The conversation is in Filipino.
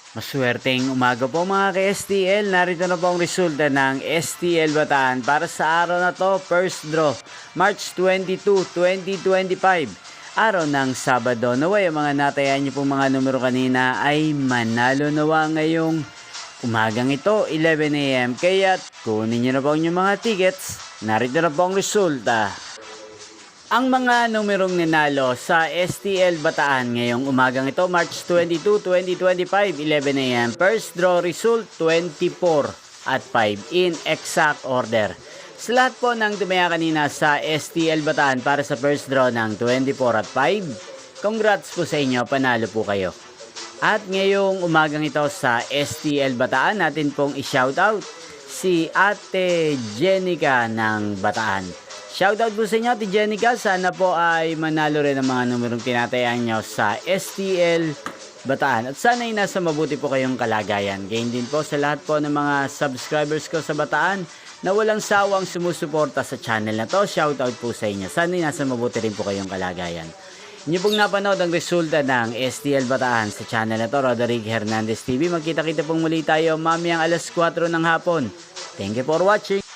Maswerteng umaga po mga ka-STL. Narito na po ang resulta ng STL Bataan para sa araw na to. First draw, March 22, 2025. Araw ng Sabado. Naway ang mga natayan niyo pong mga numero kanina ay manalo nawa ngayong umagang ito, 11 AM. Kaya kunin niyo na po ang inyong mga tickets. Narito na po ang resulta. Ang mga numerong ninalo sa STL Bataan ngayong umagang ito, March 22, 2025, 11 AM. First draw result, 24 at 5 in exact order. Sa lahat po ng tumaya kanina sa STL Bataan para sa first draw ng 24 at 5, congrats po sa inyo, panalo po kayo. At ngayong umagang ito sa STL Bataan, natin pong i-shoutout si Ate Jenica ng Bataan. Shoutout po sa inyo, Ate Jenica. Sana po ay manalo rin ang mga numerong tinatayaan nyo sa STL Bataan. At sana ay nasa mabuti po kayong kalagayan. Gayon din po sa lahat po ng mga subscribers ko sa Bataan na walang sawang sumusuporta sa channel na to. Shoutout po sa inyo. Sana ay nasa mabuti rin po kayong kalagayan. Inyo pong napanood ang resulta ng STL Bataan sa channel na to, Roderick Hernandez TV. Magkita-kita pong muli tayo mamayang alas 4 ng hapon. Thank you for watching.